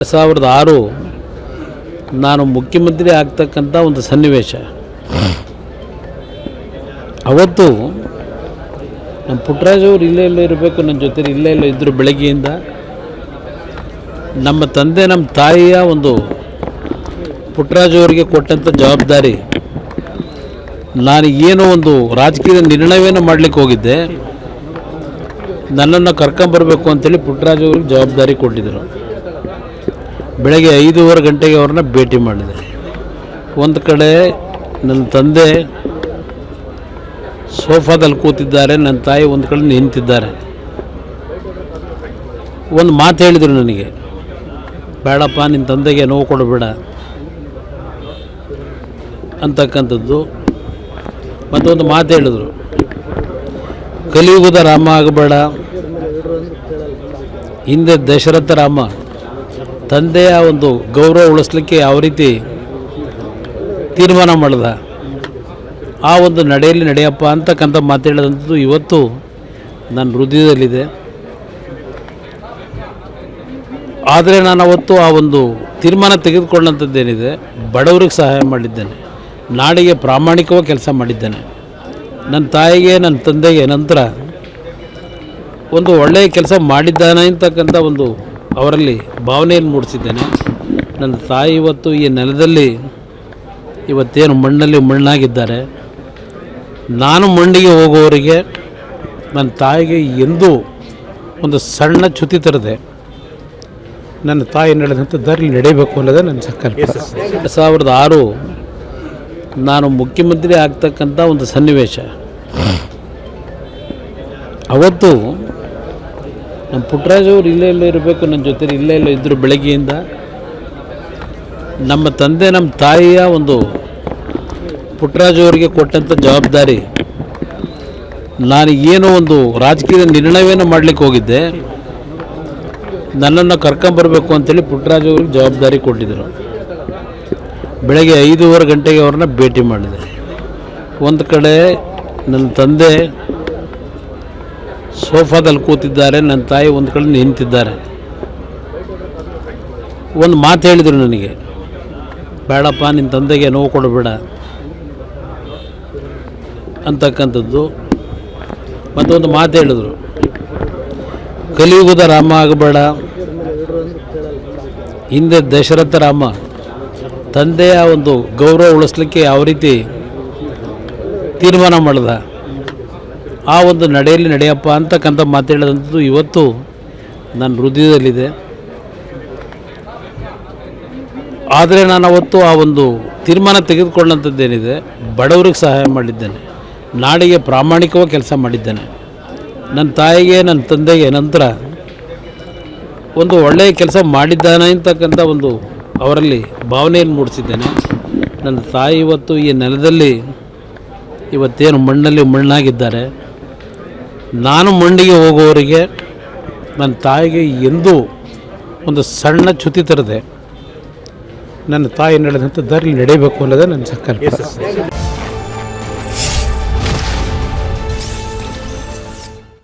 2006 ನಾನು ಮುಖ್ಯಮಂತ್ರಿ ಆಗ್ತಕ್ಕಂಥ ಒಂದು ಸನ್ನಿವೇಶ. ಅವತ್ತು ನಮ್ಮ ಪುಟ್ಟರಾಜ್ ಅವರು ಇಲ್ಲೇ ಇರಬೇಕು, ನನ್ನ ಜೊತೆ ಇಲ್ಲೇ ಇದ್ದರು. ಬೆಳಗ್ಗೆಯಿಂದ ನಮ್ಮ ತಂದೆ ನಮ್ಮ ತಾಯಿಯ ಒಂದು ಪುಟ್ಟರಾಜ್ ಅವರಿಗೆ ಕೊಟ್ಟಂಥ ಜವಾಬ್ದಾರಿ, ನಾನು ಏನೋ ಒಂದು ರಾಜಕೀಯ ನಿರ್ಣಯವನ್ನು ಮಾಡಲಿಕ್ಕೆ ಹೋಗಿದ್ದೆ, ನನ್ನನ್ನು ಕರ್ಕೊಂಬರ್ಬೇಕು ಅಂತೇಳಿ ಪುಟ್ಟರಾಜ್ ಅವ್ರಿಗೆ ಜವಾಬ್ದಾರಿ ಕೊಟ್ಟಿದ್ದರು. ಬೆಳಗ್ಗೆ 5:15 ಗಂಟೆಗೆ ಅವ್ರನ್ನ ಭೇಟಿ ಮಾಡಿದೆ. ಒಂದು ಕಡೆ ನನ್ನ ತಂದೆ ಸೋಫಾದಲ್ಲಿ ಕೂತಿದ್ದಾರೆ, ನನ್ನ ತಾಯಿ ಒಂದು ಕಡೆ ನಿಂತಿದ್ದಾರೆ. ಒಂದು ಮಾತು ಹೇಳಿದರು ನನಗೆ, ಬೇಡಪ್ಪ ನಿನ್ನ ತಂದೆಗೆ ನೋವು ಕೊಡಬೇಡ ಅಂತಕ್ಕಂಥದ್ದು. ಮತ್ತೊಂದು ಮಾತು ಹೇಳಿದರು, ಕಲಿಯುಗದ ರಾಮ ಆಗಬೇಡ, ಹಿಂದೆ ದಶರಥ ರಾಮ ತಂದೆಯ ಒಂದು ಗೌರವ ಉಳಿಸ್ಲಿಕ್ಕೆ ಯಾವ ರೀತಿ ತೀರ್ಮಾನ ಮಾಡಿದ, ಆ ಒಂದು ನಡೆಯಲ್ಲಿ ನಡೆಯಪ್ಪ ಅಂತಕ್ಕಂಥ ಮಾತಾಡಿದಂಥದ್ದು ಇವತ್ತು ನನ್ನ ಹೃದಯದಲ್ಲಿದೆ. ಆದರೆ ನಾನು ಅವತ್ತು ಆ ಒಂದು ತೀರ್ಮಾನ ತೆಗೆದುಕೊಂಡಂಥದ್ದೇನಿದೆ, ಬಡವರಿಗೆ ಸಹಾಯ ಮಾಡಿದ್ದೇನೆ, ನಾಡಿಗೆ ಪ್ರಾಮಾಣಿಕವಾಗಿ ಕೆಲಸ ಮಾಡಿದ್ದೇನೆ. ನನ್ನ ತಾಯಿಗೆ ನನ್ನ ತಂದೆಗೆ ನಂತರ ಒಂದು ಒಳ್ಳೆಯ ಕೆಲಸ ಮಾಡಿದ್ದಾನೆ ಅಂತಕ್ಕಂಥ ಒಂದು ಅವರಲ್ಲಿ ಭಾವನೆಯನ್ನು ಮೂಡಿಸಿದ್ದೇನೆ. ನನ್ನ ತಾಯಿ ಇವತ್ತು ಈ ನೆಲದಲ್ಲಿ ಇವತ್ತೇನು ಮಣ್ಣಲ್ಲಿ ಮಣ್ಣಾಗಿದ್ದಾರೆ. ನಾನು ಮಣ್ಣಿಗೆ ಹೋಗುವವರಿಗೆ ನನ್ನ ತಾಯಿಗೆ ಎಂದೂ ಒಂದು ಸಣ್ಣ ಚ್ಯುತಿ ತರದೆ ನನ್ನ ತಾಯಿ ನಡೆದಂಥ ದಾರಿಯಲ್ಲಿ ನಡೆಯಬೇಕು ಅನ್ನೋದೇ ನನ್ನ ಸಂಕಲ್ಪ. 2006 ನಾನು ಮುಖ್ಯಮಂತ್ರಿ ಆಗ್ತಕ್ಕಂಥ ಒಂದು ಸನ್ನಿವೇಶ. ಅವತ್ತು ನಮ್ಮ ಪುಟ್ಟರಾಜ್ ಅವರು ಇಲ್ಲೇ ಇರಬೇಕು, ನನ್ನ ಜೊತೆ ಇಲ್ಲೇ ಇದ್ದರು. ಬೆಳಗ್ಗೆಯಿಂದ ನಮ್ಮ ತಂದೆ ನಮ್ಮ ತಾಯಿಯ ಒಂದು ಪುಟ್ಟರಾಜ್ ಅವರಿಗೆ ಕೊಟ್ಟಂಥ ಜವಾಬ್ದಾರಿ, ನಾನು ಏನೋ ಒಂದು ರಾಜಕೀಯ ನಿರ್ಣಯವನ್ನು ಮಾಡಲಿಕ್ಕೆ ಹೋಗಿದ್ದೆ, ನನ್ನನ್ನು ಕರ್ಕೊಂಬರ್ಬೇಕು ಅಂತೇಳಿ ಪುಟ್ಟರಾಜ್ ಅವ್ರಿಗೆ ಜವಾಬ್ದಾರಿ ಕೊಟ್ಟಿದ್ದರು. ಬೆಳಗ್ಗೆ 5:15 ಗಂಟೆಗೆ ಅವ್ರನ್ನ ಭೇಟಿ ಮಾಡಿದೆ. ಒಂದು ಕಡೆ ನನ್ನ ತಂದೆ ಸೋಫಾದಲ್ಲಿ ಕೂತಿದ್ದಾರೆ, ನನ್ನ ತಾಯಿ ಒಂದು ಕಡೆ ನಿಂತಿದ್ದಾರೆ. ಒಂದು ಮಾತು ಹೇಳಿದರು ನನಗೆ, ಬೇಡಪ್ಪ ನಿನ್ನ ತಂದೆಗೆ ನೋವು ಕೊಡಬೇಡ ಅಂತಕ್ಕಂಥದ್ದು. ಮತ್ತೊಂದು ಮಾತು ಹೇಳಿದರು, ಕಲಿಯುಗದ ರಾಮ ಆಗಬೇಡ, ಹಿಂದೆ ದಶರಥ ರಾಮ ತಂದೆಯ ಒಂದು ಗೌರವ ಉಳಿಸ್ಲಿಕ್ಕೆ ಯಾವ ರೀತಿ ತೀರ್ಮಾನ ಮಾಡಿದ, ಆ ಒಂದು ನಡೆಯಲ್ಲಿ ನಡೆಯಪ್ಪ ಅಂತಕ್ಕಂಥ ಮಾತಾಡಿದಂಥದ್ದು ಇವತ್ತು ನನ್ನ ಹೃದಯದಲ್ಲಿದೆ. ಆದರೆ ನಾನು ಅವತ್ತು ಆ ಒಂದು ತೀರ್ಮಾನ ತೆಗೆದುಕೊಂಡಂಥದ್ದೇನಿದೆ, ಬಡವರಿಗೆ ಸಹಾಯ ಮಾಡಿದ್ದೇನೆ, ನಾಡಿಗೆ ಪ್ರಾಮಾಣಿಕವಾಗಿ ಕೆಲಸ ಮಾಡಿದ್ದೇನೆ. ನನ್ನ ತಾಯಿಗೆ ನನ್ನ ತಂದೆಗೆ ನಂತರ ಒಂದು ಒಳ್ಳೆಯ ಕೆಲಸ ಮಾಡಿದ್ದಾನೆ ಅಂತಕ್ಕಂಥ ಒಂದು ಅವರಲ್ಲಿ ಭಾವನೆಯನ್ನು ಮೂಡಿಸಿದ್ದೇನೆ. ನನ್ನ ತಾಯಿ ಇವತ್ತು ಈ ನೆಲದಲ್ಲಿ ಇವತ್ತೇನು ಮಣ್ಣಲ್ಲಿ ಮಣ್ಣಾಗಿದ್ದಾರೆ. ನಾನು ಮಣ್ಣಿಗೆ ಹೋಗುವವರಿಗೆ ನನ್ನ ತಾಯಿಗೆ ಎಂದೂ ಒಂದು ಸಣ್ಣ ಚ್ಯುತಿ ತರದೆ ನನ್ನ ತಾಯಿ ನಡೆದಂಥ ದಾರಿಯಲ್ಲಿ ನಡೆಯಬೇಕು ಅನ್ನೋದೇ ನನ್ನ ಸಂಕಲ್ಪ.